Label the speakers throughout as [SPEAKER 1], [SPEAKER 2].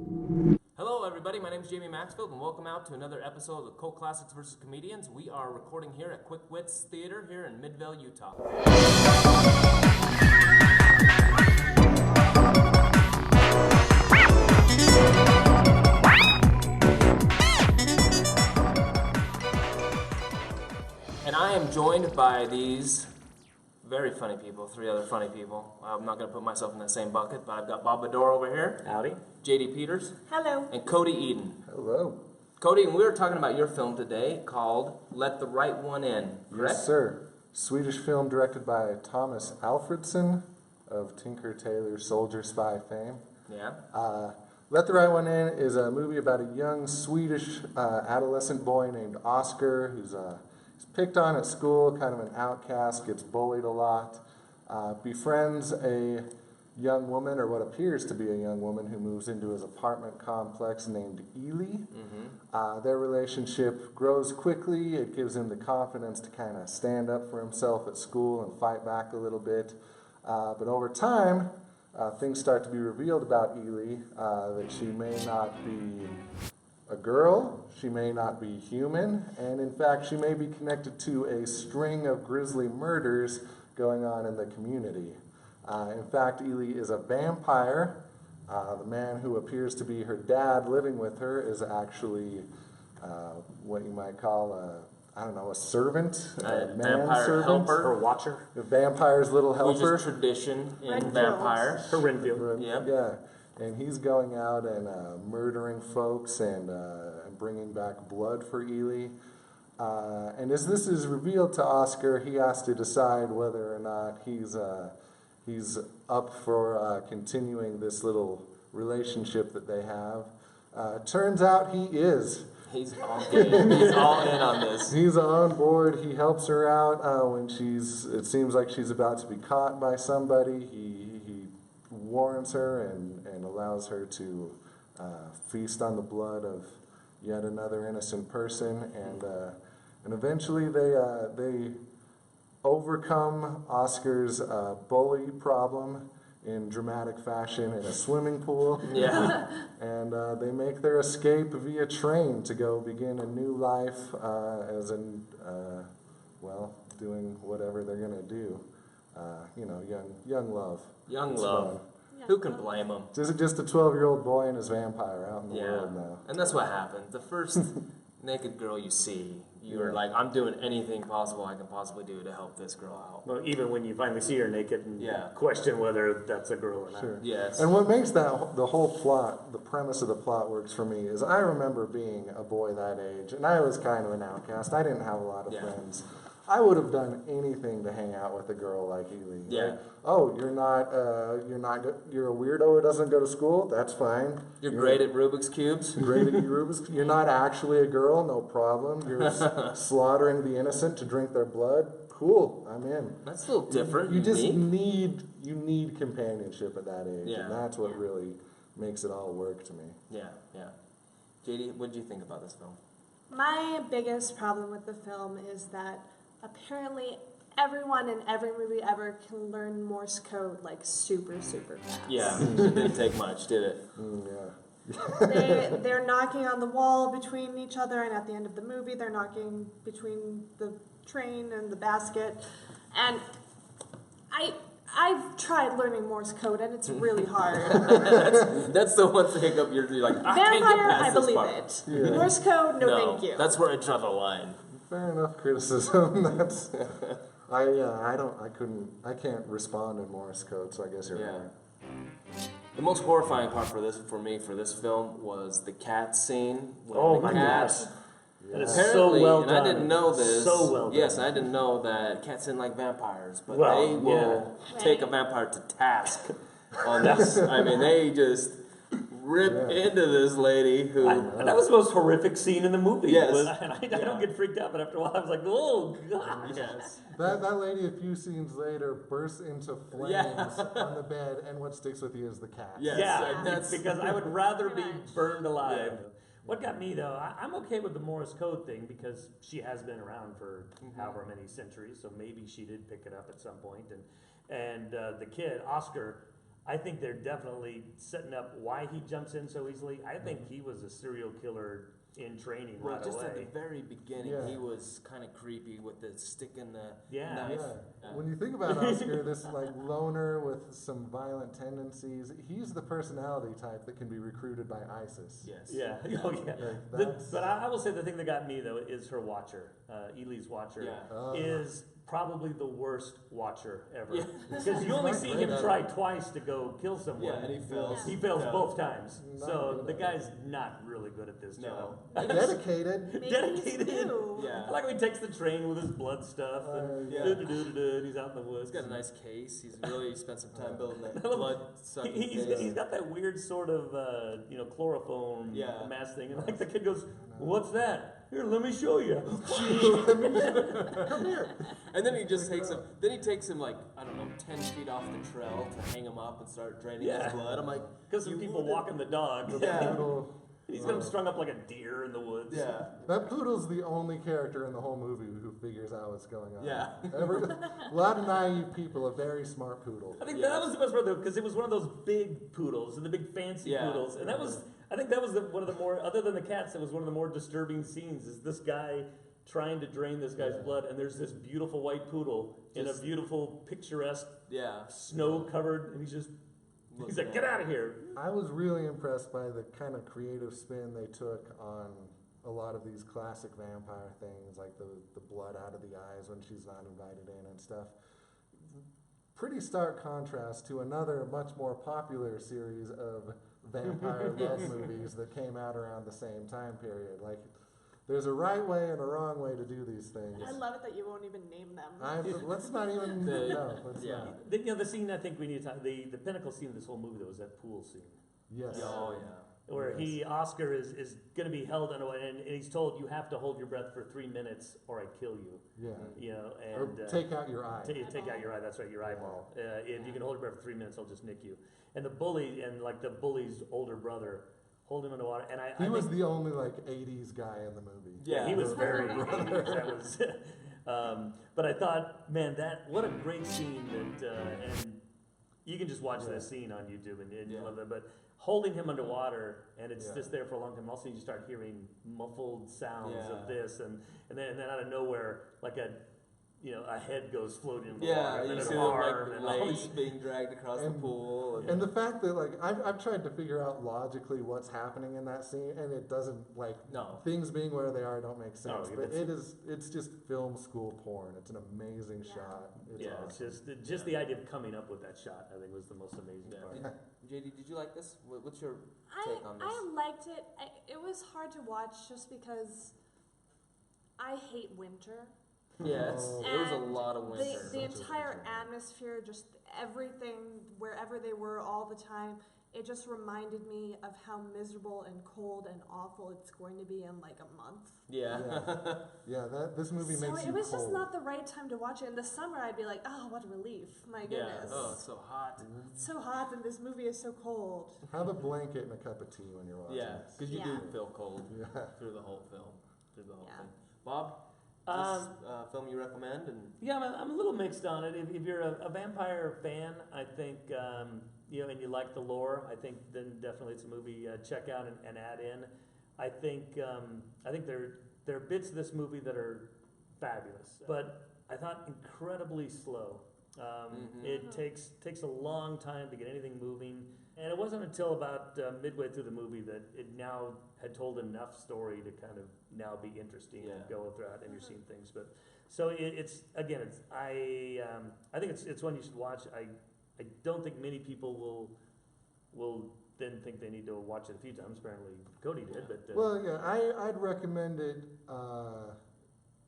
[SPEAKER 1] Hello, everybody. My name is Jamie Maxfield, and welcome out to another episode of Cult Classics vs. Comedians. We are recording here at Quick Wits Theater here in Midvale, Utah. And I am joined by these very funny people, three other funny people. I'm not going to put myself in the same bucket, but I've got Bob Bedore over here.
[SPEAKER 2] Howdy.
[SPEAKER 1] Jady Peeters.
[SPEAKER 3] Hello.
[SPEAKER 1] And Cody Eden.
[SPEAKER 4] Hello.
[SPEAKER 1] Cody, and we were talking about your film today called Let the Right One In, correct?
[SPEAKER 4] Yes, sir. Swedish film directed by Thomas Alfredson of Tinker Tailor Soldier Spy fame.
[SPEAKER 1] Yeah.
[SPEAKER 4] Let the Right One In is a movie about a young Swedish adolescent boy named Oscar who's picked on at school, kind of an outcast, gets bullied a lot, befriends a young woman, or what appears to be a young woman, who moves into his apartment complex named Ely.
[SPEAKER 1] Mm-hmm.
[SPEAKER 4] Their relationship grows quickly. It gives him the confidence to kind of stand up for himself at school and fight back a little bit. But over time, things start to be revealed about Ely, that she may not be a girl, she may not be human, and in fact she may be connected to a string of grisly murders going on in the community. In fact, Ely is a vampire. The man who appears to be her dad living with her is actually what you might call a servant, a
[SPEAKER 1] vampire helper,
[SPEAKER 2] Her watcher.
[SPEAKER 4] The vampire's little helper.
[SPEAKER 1] Which is tradition in
[SPEAKER 3] Renfield.
[SPEAKER 1] vampires.
[SPEAKER 2] Her Renfield.
[SPEAKER 1] Yep.
[SPEAKER 4] Yeah. And he's going out and murdering folks and bringing back blood for Ely. And as this is revealed to Oscar, he has to decide whether or not he's up for continuing this little relationship that they have. Turns out he is.
[SPEAKER 1] He's all game. He's all in on this.
[SPEAKER 4] He's on board. He helps her out when it seems like she's about to be caught by somebody. He warns her and allows her to feast on the blood of yet another innocent person, and eventually they overcome Oscar's bully problem in dramatic fashion in a swimming pool.
[SPEAKER 1] Yeah.
[SPEAKER 4] And they make their escape via train to go begin a new life doing whatever they're gonna do. Young love.
[SPEAKER 1] Young
[SPEAKER 4] It's
[SPEAKER 1] love.
[SPEAKER 4] fun.
[SPEAKER 1] Who can blame him?
[SPEAKER 4] Just a 12-year-old boy and his vampire out in the
[SPEAKER 1] Yeah.
[SPEAKER 4] world now.
[SPEAKER 1] And that's what happens. The first naked girl you see, you're like, I'm doing anything possible I can possibly do to help this girl out.
[SPEAKER 2] Well, even when you finally see her naked and
[SPEAKER 1] Yeah.
[SPEAKER 2] question whether that's a girl or not.
[SPEAKER 4] Sure.
[SPEAKER 1] Yes.
[SPEAKER 4] And what makes the whole plot, the premise of the plot works for me is I remember being a boy that age, and I was kind of an outcast. I didn't have a lot of
[SPEAKER 1] Yeah.
[SPEAKER 4] friends. I would have done anything to hang out with a girl like Ely.
[SPEAKER 1] Yeah.
[SPEAKER 4] Like, oh, you're a weirdo who doesn't go to school? That's fine.
[SPEAKER 1] You're great at Rubik's Cubes.
[SPEAKER 4] Great at Rubik's. You're not actually a girl, no problem. You're slaughtering the innocent to drink their blood. Cool, I'm in.
[SPEAKER 1] That's a little different.
[SPEAKER 4] You just
[SPEAKER 1] unique.
[SPEAKER 4] need companionship at that age,
[SPEAKER 1] Yeah.
[SPEAKER 4] and that's what really makes it all work to me.
[SPEAKER 1] Yeah, yeah. JD, what did you think about this film?
[SPEAKER 3] My biggest problem with the film is that apparently everyone in every movie ever can learn Morse code like super, super fast.
[SPEAKER 1] Yeah, it didn't take much, did it?
[SPEAKER 4] Yeah.
[SPEAKER 3] They're knocking on the wall between each other, and at the end of the movie, they're knocking between the train and the basket. And I've tried learning Morse code, and it's really hard.
[SPEAKER 1] That's the one hiccup you're like, I can't get
[SPEAKER 3] Vampire,
[SPEAKER 1] past
[SPEAKER 3] I
[SPEAKER 1] this
[SPEAKER 3] believe
[SPEAKER 1] part.
[SPEAKER 3] it.
[SPEAKER 4] Yeah.
[SPEAKER 3] Morse code, no thank you.
[SPEAKER 1] That's where I draw the line.
[SPEAKER 4] Fair enough criticism. That's I can't respond in Morse code, so I guess you're
[SPEAKER 1] Yeah.
[SPEAKER 4] right.
[SPEAKER 1] The most horrifying part for this film was the cat scene. When
[SPEAKER 2] Oh
[SPEAKER 1] the
[SPEAKER 2] my
[SPEAKER 1] cat,
[SPEAKER 2] gosh. That is
[SPEAKER 1] Apparently,
[SPEAKER 2] so well
[SPEAKER 1] and
[SPEAKER 2] done.
[SPEAKER 1] I didn't know this.
[SPEAKER 2] So well done.
[SPEAKER 1] Yes, I didn't know that cats didn't like vampires, but
[SPEAKER 2] Well,
[SPEAKER 1] they will
[SPEAKER 3] yeah.
[SPEAKER 1] take a vampire to task on this. I mean, they just rip into this lady who.
[SPEAKER 2] That was the most horrific scene in the movie.
[SPEAKER 1] Yes.
[SPEAKER 2] I don't get freaked out, but after a while I was like, oh, God.
[SPEAKER 1] Yes.
[SPEAKER 4] That lady, a few scenes later, bursts into flames
[SPEAKER 1] Yeah.
[SPEAKER 4] on the bed, and what sticks with you is the cat.
[SPEAKER 1] Yes.
[SPEAKER 2] Yeah,
[SPEAKER 1] That's-
[SPEAKER 2] because I would rather be
[SPEAKER 3] Pretty much.
[SPEAKER 2] burned alive.
[SPEAKER 1] Yeah.
[SPEAKER 2] What got me though, I'm okay with the Morse code thing because she has been around for however many centuries, so maybe she did pick it up at some point. And the kid, Oscar, I think they're definitely setting up why he jumps in so easily. I think he was a serial killer in training
[SPEAKER 1] Well,
[SPEAKER 2] right
[SPEAKER 1] just
[SPEAKER 2] away.
[SPEAKER 1] at the very beginning,
[SPEAKER 4] Yeah.
[SPEAKER 1] he was kind of creepy with the stick in the
[SPEAKER 2] Yeah.
[SPEAKER 1] knife.
[SPEAKER 4] When you think about Oscar, this like loner with some violent tendencies, he's the personality type that can be recruited by ISIS.
[SPEAKER 1] Yes.
[SPEAKER 2] Yeah, oh yeah.
[SPEAKER 4] Like,
[SPEAKER 2] The,
[SPEAKER 4] that's-
[SPEAKER 2] but I will say the thing that got me though is her watcher, Ely's watcher,
[SPEAKER 1] Yeah.
[SPEAKER 2] is probably the worst watcher ever.
[SPEAKER 1] Yeah.
[SPEAKER 2] Because you only see him
[SPEAKER 1] Yeah.
[SPEAKER 2] try twice to go kill someone.
[SPEAKER 1] Yeah, and he fails.
[SPEAKER 2] He fails
[SPEAKER 1] Yeah.
[SPEAKER 2] both times.
[SPEAKER 4] Not
[SPEAKER 2] So
[SPEAKER 4] good
[SPEAKER 2] the
[SPEAKER 4] at
[SPEAKER 2] guy's not really good at this
[SPEAKER 1] No.
[SPEAKER 2] job.
[SPEAKER 4] Dedicated.
[SPEAKER 3] Maybe
[SPEAKER 2] Dedicated.
[SPEAKER 3] he's new.
[SPEAKER 1] Yeah.
[SPEAKER 2] I like when he takes the train with his blood stuff and
[SPEAKER 1] Yeah.
[SPEAKER 2] and he's out in the woods.
[SPEAKER 1] He's got a nice case. He's really spent some time building that
[SPEAKER 2] I love-
[SPEAKER 1] blood sucking
[SPEAKER 2] He's
[SPEAKER 1] case.
[SPEAKER 2] got that weird sort of chloroform
[SPEAKER 1] Yeah.
[SPEAKER 2] mask thing, and like the kid goes, "What's that? Here, let me show you."
[SPEAKER 4] Come here.
[SPEAKER 1] And then he just takes him. Then he takes him like I don't know, 10 feet off the trail to hang him up and start draining
[SPEAKER 2] Yeah.
[SPEAKER 1] his blood. I'm like,
[SPEAKER 2] Because some
[SPEAKER 1] you
[SPEAKER 2] people
[SPEAKER 1] wouldn't-
[SPEAKER 2] walking the dog.
[SPEAKER 1] Yeah.
[SPEAKER 4] Poodle.
[SPEAKER 2] He's got him strung up like a deer in the woods.
[SPEAKER 1] Yeah.
[SPEAKER 4] That poodle's the only character in the whole movie who figures out what's going on.
[SPEAKER 1] Yeah.
[SPEAKER 4] A lot of naive people, a very smart poodle.
[SPEAKER 2] I think
[SPEAKER 1] Yeah.
[SPEAKER 2] that was the best part though, because it was one of those big poodles and the big fancy
[SPEAKER 1] Yeah.
[SPEAKER 2] poodles, and that was, I think that was one of the more, other than the cats, it was one of the more disturbing scenes. Is this guy trying to drain this guy's
[SPEAKER 4] Yeah.
[SPEAKER 2] blood, and there's this beautiful white poodle in a
[SPEAKER 1] Just-
[SPEAKER 2] beautiful picturesque
[SPEAKER 1] Yeah.
[SPEAKER 2] snow covered, and he's like, "Get out of here!"
[SPEAKER 4] I was really impressed by the kind of creative spin they took on a lot of these classic vampire things, like the blood out of the eyes when she's not invited in and stuff. Pretty stark contrast to another much more popular series of vampire love movies that came out around the same time period. Like, there's a right way and a wrong way to do these things.
[SPEAKER 3] I love it that you won't even name them.
[SPEAKER 4] Let's not even. No, let's
[SPEAKER 1] Yeah.
[SPEAKER 4] not.
[SPEAKER 2] The scene I think we need to talk, the pinnacle scene of this whole movie though was that pool scene.
[SPEAKER 4] Yes.
[SPEAKER 1] Oh yeah.
[SPEAKER 2] Where
[SPEAKER 4] Yes.
[SPEAKER 2] Oscar is going to be held under, and he's told you have to hold your breath for 3 minutes or I kill you.
[SPEAKER 4] Yeah.
[SPEAKER 2] You know,
[SPEAKER 4] Or
[SPEAKER 2] and
[SPEAKER 4] take out your eye.
[SPEAKER 2] take out your eye. That's right, your eyeball. If you can hold your breath for 3 minutes, I'll just nick you. And the bully and like the bully's older brother hold him underwater, and
[SPEAKER 4] He
[SPEAKER 2] I
[SPEAKER 4] was
[SPEAKER 2] think,
[SPEAKER 4] the only like '80s guy in the movie.
[SPEAKER 2] yeah, he was
[SPEAKER 4] The-
[SPEAKER 2] very. that was, but I thought, man, what a great scene that, and you can just watch
[SPEAKER 4] Yeah.
[SPEAKER 2] that scene on YouTube and you
[SPEAKER 1] Yeah.
[SPEAKER 2] love that. But holding him underwater, and it's
[SPEAKER 4] Yeah.
[SPEAKER 2] just there for a long time. Also, you start hearing muffled sounds
[SPEAKER 1] Yeah.
[SPEAKER 2] of this, and then out of nowhere, like a head goes floating in the
[SPEAKER 1] Yeah,
[SPEAKER 2] water, and
[SPEAKER 1] you
[SPEAKER 2] then
[SPEAKER 1] see
[SPEAKER 2] an
[SPEAKER 1] them
[SPEAKER 2] arm,
[SPEAKER 1] like
[SPEAKER 2] and all
[SPEAKER 1] legs
[SPEAKER 2] these-
[SPEAKER 1] being dragged across the
[SPEAKER 4] And-
[SPEAKER 1] pool.
[SPEAKER 4] And the fact that like I've tried to figure out logically what's happening in that scene, and it doesn't like
[SPEAKER 1] No.
[SPEAKER 4] things being where they are don't make sense.
[SPEAKER 2] No,
[SPEAKER 4] but
[SPEAKER 2] it's-
[SPEAKER 4] it's just film school porn. It's an amazing
[SPEAKER 3] Yeah.
[SPEAKER 4] shot. It's
[SPEAKER 2] yeah,
[SPEAKER 4] awesome.
[SPEAKER 2] it's just the idea of coming up with that shot, I think, was the most amazing
[SPEAKER 1] Yeah.
[SPEAKER 2] part.
[SPEAKER 1] JD, did you like this? What's your take on this?
[SPEAKER 3] I liked it. It was hard to watch just because I hate winter.
[SPEAKER 1] Yes,
[SPEAKER 4] Oh.
[SPEAKER 1] there was a
[SPEAKER 3] And
[SPEAKER 1] lot of winter.
[SPEAKER 3] The
[SPEAKER 4] Such a
[SPEAKER 3] entire
[SPEAKER 4] winter.
[SPEAKER 3] atmosphere, just everything, wherever they were all the time, it just reminded me of how miserable and cold and awful it's going to be in like a month.
[SPEAKER 1] Yeah.
[SPEAKER 4] Yeah, this movie
[SPEAKER 3] So
[SPEAKER 4] makes
[SPEAKER 3] it
[SPEAKER 4] you
[SPEAKER 3] was just
[SPEAKER 4] cold.
[SPEAKER 3] not the right time to watch it. In the summer, I'd be like, oh, what a relief. My
[SPEAKER 1] Yeah.
[SPEAKER 3] goodness.
[SPEAKER 1] Oh, it's so hot.
[SPEAKER 3] It's so hot and this movie is so cold.
[SPEAKER 4] Have a blanket and a cup of tea when you're watching.
[SPEAKER 1] Yeah,
[SPEAKER 4] this.
[SPEAKER 1] because you
[SPEAKER 3] Yeah.
[SPEAKER 1] do feel cold
[SPEAKER 4] Yeah.
[SPEAKER 1] through the whole film, through the whole
[SPEAKER 3] Yeah.
[SPEAKER 1] thing. Bob, this film you recommend? And
[SPEAKER 2] Yeah, I'm a little mixed on it. If you're a vampire fan, I think and you like the lore, I think then definitely it's a movie check out and add in. I think there are bits of this movie that are fabulous, but I thought incredibly slow. It takes a long time to get anything moving, and it wasn't until about midway through the movie that it now had told enough story to kind of now be interesting and
[SPEAKER 1] Yeah.
[SPEAKER 2] go throughout, and you're seeing things. But so it's I think it's one you should watch. I don't think many people will then think they need to watch it a few times. Apparently, Cody did, but
[SPEAKER 4] Well, yeah, I'd recommend it.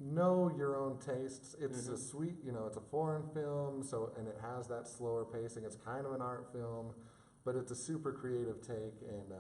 [SPEAKER 4] Know your own tastes. It's a sweet, it's a foreign film, and it has that slower pacing. It's kind of an art film, but it's a super creative take, and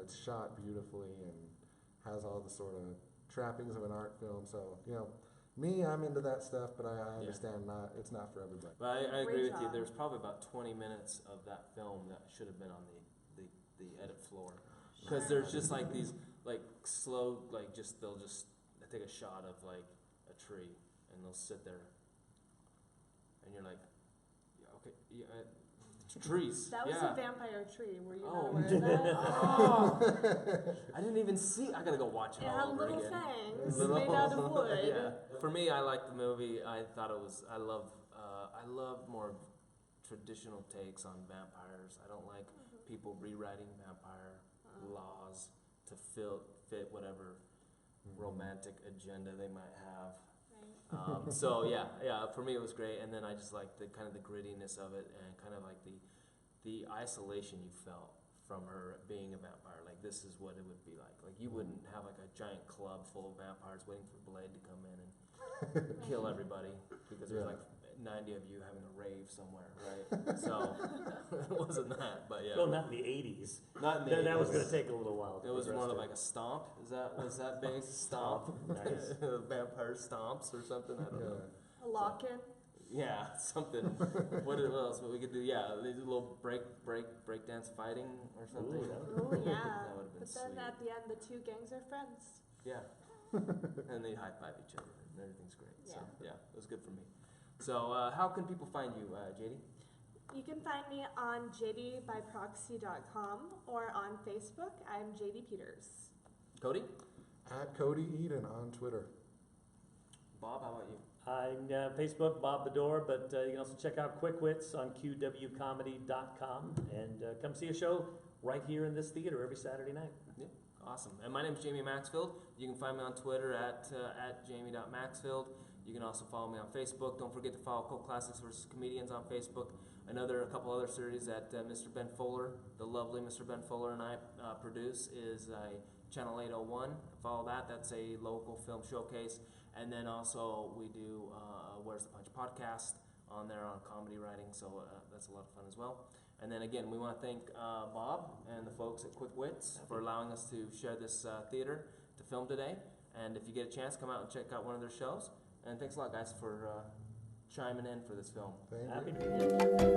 [SPEAKER 4] it's shot beautifully and has all the sort of trappings of an art film. So, I'm into that stuff, but I understand it's not for everybody.
[SPEAKER 1] But I agree
[SPEAKER 3] Great
[SPEAKER 1] with you.
[SPEAKER 3] job.
[SPEAKER 1] There's probably about 20 minutes of that film that should have been on the edit floor, because there's just like these like slow they'll just take a shot of like a tree and they'll sit there, and you're like, yeah, okay, yeah, the Trees.
[SPEAKER 3] That was
[SPEAKER 1] yeah.
[SPEAKER 3] a vampire tree. Were you not
[SPEAKER 1] Oh.
[SPEAKER 3] aware of that?
[SPEAKER 1] Oh. I didn't even see. I gotta go watch it
[SPEAKER 3] It
[SPEAKER 1] all
[SPEAKER 3] had
[SPEAKER 1] over
[SPEAKER 3] little
[SPEAKER 1] again.
[SPEAKER 3] fangs made out of wood.
[SPEAKER 1] Yeah. For me, I liked the movie. I thought it was. I love more traditional takes on vampires. I don't like people rewriting vampire laws to fit whatever romantic agenda they might have.
[SPEAKER 3] Right.
[SPEAKER 1] So yeah. For me, it was great, and then I just liked the kind of the grittiness of it, and kind of like the isolation you felt from her being a vampire. Like, this is what it would be like. Like, you wouldn't have like a giant club full of vampires waiting for Blade to come in and kill everybody because there's like 90 of you having a rave somewhere, right? So it wasn't that, but yeah.
[SPEAKER 2] Well, not in the 80s.
[SPEAKER 1] Not in the
[SPEAKER 2] That was
[SPEAKER 1] 80s.
[SPEAKER 2] going to take a little while. to
[SPEAKER 1] It was
[SPEAKER 2] progress
[SPEAKER 1] more
[SPEAKER 2] to.
[SPEAKER 1] like a stomp. Was that big? Stomp.
[SPEAKER 2] Nice.
[SPEAKER 1] Vampire stomps or something. I don't know.
[SPEAKER 3] A lock-in.
[SPEAKER 1] Yeah, something. What else? What we could do? Yeah, they do a little break dance fighting or something.
[SPEAKER 2] Ooh, that would
[SPEAKER 3] Oh yeah.
[SPEAKER 1] That would've been
[SPEAKER 3] But then
[SPEAKER 1] sweet.
[SPEAKER 3] at the end, the two gangs are friends.
[SPEAKER 1] Yeah. And they high five each other, and everything's great. So
[SPEAKER 3] Yeah.
[SPEAKER 1] yeah, it was good for me. So how can people find you, Jady?
[SPEAKER 3] You can find me on jadybyproxy.com or on Facebook. I'm Jady Peeters.
[SPEAKER 1] Cody?
[SPEAKER 4] At Cody Eden on Twitter.
[SPEAKER 1] Bob, how about you?
[SPEAKER 2] On Facebook, Bob Bedore, but you can also check out Quick Wits on qwcomedy.com and come see a show right here in this theater every Saturday night.
[SPEAKER 1] Yeah, awesome. And my name is Jamie Maxfield. You can find me on Twitter at jamie.maxfield. You can also follow me on Facebook. Don't forget to follow Cult Classics vs. Comedians on Facebook. A couple other series that Mr. Ben Fuller, the lovely Mr. Ben Fuller, and I produce is Channel 801. Follow that. That's a local film showcase. And then also we do Where's the Punch podcast on there on comedy writing. So that's a lot of fun as well. And then again, we want to thank Bob and the folks at Quick Wits for allowing us to share this theater to film today. And if you get a chance, come out and check out one of their shows. And thanks a lot, guys, for chiming in for this film.
[SPEAKER 4] Thank you.
[SPEAKER 2] Happy to be here.